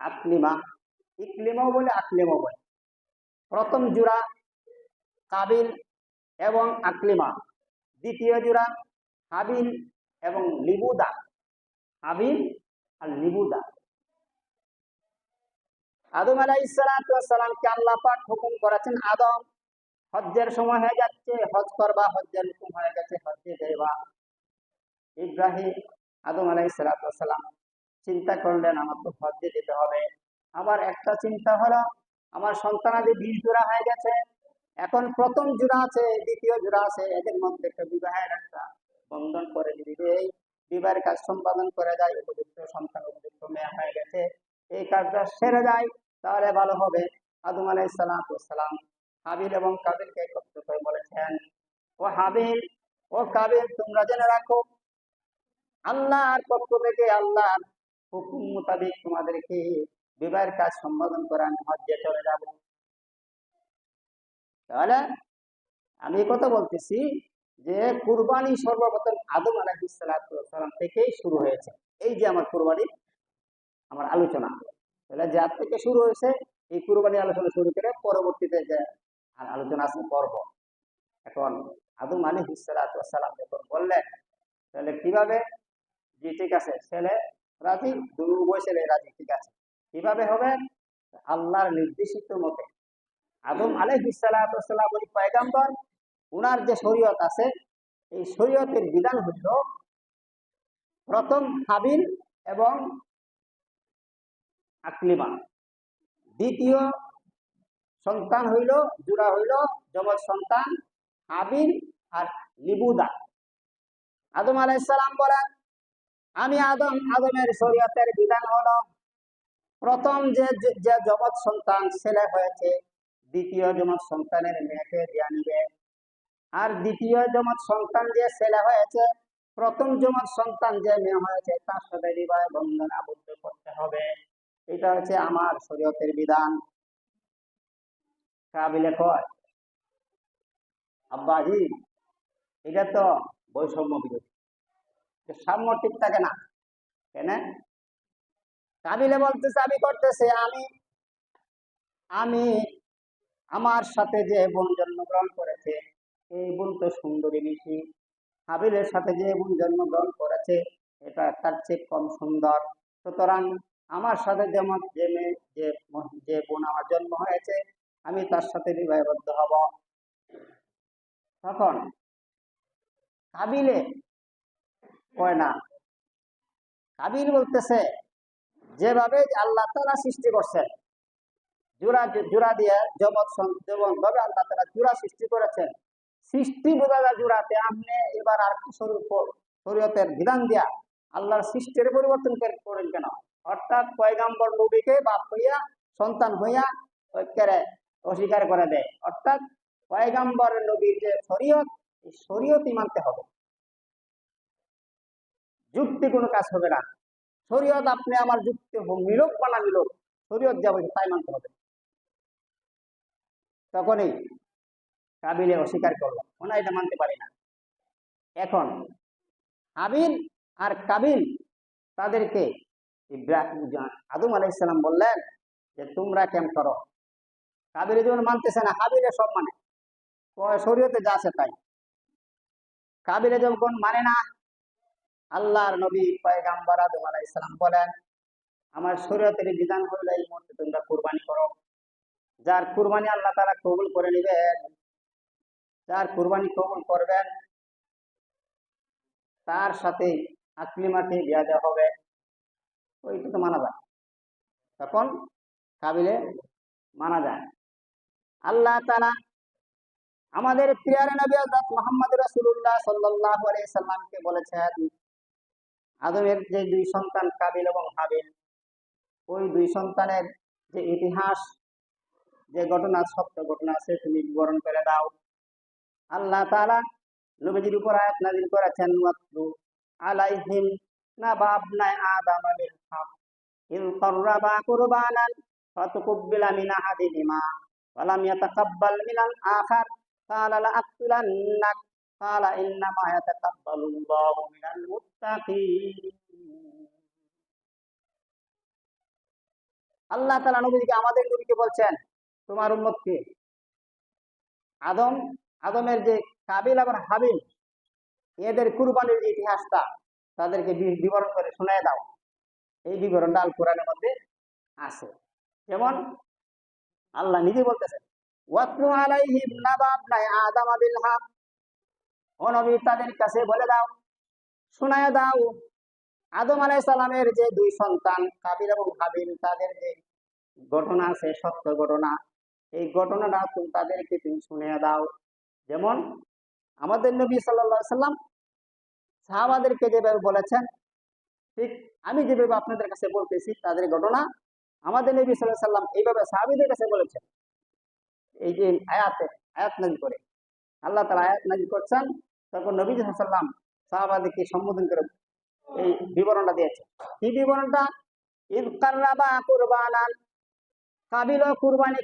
আকলিমা, ইকলিমাও বলে আকলিমাও বলে। প্রথম জোড়া কাবিল এবং আকলিমা, দ্বিতীয় জোড়া হাবিল এবং লিবুদা। হাবিল আর লিবুদা। আদম আলাইহিস সালামকে আল্লাহ পাক হুকুম করেছেন, আদম হজ্জের সময় হয়ে যাচ্ছে, হজ করবা, হজ্জের হুকুম হয়ে গেছে, হজ্জে যাইবা। ইব্রাহিম আদম আলাইহিস সালাম চিন্তা করলেন, আমার তো হজ্জে যেতে হবে। আবার একটা চিন্তা হলো, আমার সন্তানাদি 20 জোড়া হয়ে গেছে, এখন প্রথম জোড়া আছে, দ্বিতীয় জোড়া আছে, এদের মধ্যে একটা বিবাহের একটা বন্ধন করে দিবি। এই বিবাহের কাজ সম্পাদন করে যায়, উপযুক্ত সন্তান উপযুক্ত মেয়ে হয়ে গেছে, এই কাজটা সেরে যায়, তাহলে ভালো হবে। আদম আলাইহিস সালাম হাবিল এবং কাবিলকে একত্র করে বলেছেন, ও হাবিল ও কাবিল, তোমরা জেনে রাখো, আল্লাহর পক্ষ থেকে আল্লাহর হুকুম মোতাবেক তোমাদেরকে বিবাহের কাজ সম্পাদন করে আমি হজ্জে চলে যাব। তাহলে আমি কথা বলতেছি যে কুরবানি সর্বপ্রথম আদম আলাইহিস সালাম থেকেই শুরু হয়েছে। এই যে আমার কুরবানি, আমার আলোচনা, তাহলে যার থেকে শুরু হয়েছে এই কুরবানি আলোচনা শুরু করে পরবর্তীতে যে আলোচনা আছে পর্ব। এখন আদম আলাইহিস সালাম যখন বললেন, তাহলে কিভাবে, জি ঠিক আছে, ছেলে রাজি, উভয় ছেলে রাজি, ঠিক আছে, কিভাবে হবে? আল্লাহর নির্দেশিত মতে আদম আলাইহিস সালাম ওই পয়গম্বর, উনার যে শরীয়ত আছে, এই শরীয়তের বিধান হইল প্রথম হাবিল এবং আকলিমা, দ্বিতীয় সন্তান হইল, জোড়া হইল যমজ সন্তান হাবিল আর লিবুদা। আদম আলাইহিস সালাম বলেন, আমি আদমের শরীয়তের বিধান হলো প্রথম যে যে যমজ সন্তান ছেলে হয়েছে, দ্বিতীয় যমজ সন্তানের মেয়েকে দিয়ে নিবে, আর দ্বিতীয় যমজ সন্তান যে ছেলে হয়েছে, প্রথম যমজ সন্তান যে মেয়ে হয়েছে, তার সাথে বিবাহ বন্ধন আবদ্ধ করতে হবে। এটা হচ্ছে আমার শরীয়তের বিধান। কাবিলে কয়, আব্বাজি এটা তো বৈষম্য বিরোধী, সাম্য ঠিক থাকে না কেন? কাবিলে বলতেছে, আমি করতেছে, আমি আমি আমার সাথে যে বোন জন্মগ্রহণ করেছে, এই বোন তো সুন্দরী বেশি, হাবিলের সাথে যে বোন জন্মগ্রহণ করেছে এটা তার চেয়ে কম সুন্দর, সুতরাং আমার সাথে যেমন যে মেয়ে যে বোন আমার জন্ম হয়েছে, আমি তার সাথে বিবাহবদ্ধ হব। তখন কাবিলে কয় না, কাবিল বলতেছে, যেভাবে আল্লাহ তাআলা সৃষ্টি করছেন, জোড়া জোড়া দিয়ে যেমন ভাবে আল্লাহ তাআলা জোড়া সৃষ্টি করেছেন, সৃষ্টি বোঝা যায় জোড়াতে, আপনি এবার আর কি শরীয়তের বিধান দিয়া আল্লাহর সৃষ্টির পরিবর্তন করেন কেন? অর্থাৎ পয়গাম্বর নবীকে বাপ হইয়া সন্তান হইয়া অস্বীকার করে দেয়। অর্থাৎ পয়গাম্বর নবীর যে শরীয়ত, এই শরীয়তই মানতে হবে, যুক্তি কোনো কাজ হবে না। শরীয়ত আপনি আমার যুক্তি মিলক বা না মিলক, শরীয়ত যা বলছে তাই মানতে হবে। তখনই কাবিলে অস্বীকার করলো, ওনা এটা মানতে পারি না। এখন হাবিল আর কাবিল তাদেরকে আদম আলাইহিস সালাম বললেন যে তোমরা কেন করো? কাবিলে যেমন মানতেছে না, হাবিলে সব মানে, শরীয়তে যা আছে তাই। কাবিলে যখন মানে না, আল্লাহর নবী পয়গম্বর আদম আলাইহিস সালাম বলেন, আমার শরীয়তের বিধান হলো এই মুহূর্তে তোমরা কুরবানি করো। যার কুরবানি আল্লাহ তাআলা কবুল করে নেবেন, যার কুরবানি কবুল করবেন, তার সাথে আকলিমাকে বিয়া দেওয়া হবে, ওইটা তো মানা যায়। তখন কাবিলে মানা যায়। আল্লাহ তাআলা আমাদের প্রিয় নবী হযরত মুহাম্মদ রাসূলুল্লাহ সাল্লাল্লাহু আলাইহি সাল্লামকে বলেছেন, আদমের যে দুই সন্তান কাবিল এবং হাবিল, ওই দুই সন্তানের যে ইতিহাস, যে ঘটনা, সত্য ঘটনা আছে, তুমি বিবরণ করে দাও। আল্লাহ তাআলা নবীজির উপর আয়াত নাযিল করেছেন, ওয়াতলু আলাইহিম নাবা আবনাই আদম বিল হক ইল কাররাবা কুরবানান ফাতুকুব্বিলা মিন আহাদিহিমা ওয়া লাম ইয়াতাকাব্বাল মিনাল আখার ক্বালা লা আকতুলান্নাক ক্বালা ইন্নামা ইয়াতাকাব্বালুল্লাহু মিনাল মুত্তাকিন। আল্লাহ তাআলা নবীকে আমাদের নবীকে বলছেন তোমার উম্মতকে আদমের যে কাবিল এবং হাবিল এদের কুরবানির যে ইতিহাসটা তাদেরকে বিবরণ করে শোনায় দাও। এই বিবরণটা আল কোরআনের মধ্যে আছে। যেমন আল্লাহ নিজে বলতেছেন ওয়াতলু আলাইহিম নাবা ইবনাই আদম বিল হক, ও নবী তাদের কাছে বলে দাও, শোনায় দাও আদম আলাইহিস সালামের যে দুই সন্তান কাবিল এবং হাবিল তাদের যে ঘটনা আছে সত্য ঘটনা, এই ঘটনাটা তাদেরকে তুমি শুনিয়ে দাও। যেমন আমাদের নবী সাল্লাল্লাহু আলাইহি সাল্লাম সাহাবাদেরকে যেভাবে বলেছেন, ঠিক আমি যেভাবে আপনাদের কাছে বলতেছি তাদের ঘটনা আমাদের নবী সাল্লাল্লাহু আলাইহি সাল্লাম এইভাবে সাহাবীদের কাছে বলেছেন। এই যে আয়াত নাযিল করে আল্লাহ তাআলা আয়াত নাযিল করছেন, তখন নবী সাল্লাল্লাহু আলাইহি সাল্লাম সাহাবাদেরকে সম্বোধন করে এই বিবরণটা দিয়েছে। কি বিবরণটা? ইয কাররাবা কুরবানান, কাবিল কুরবানি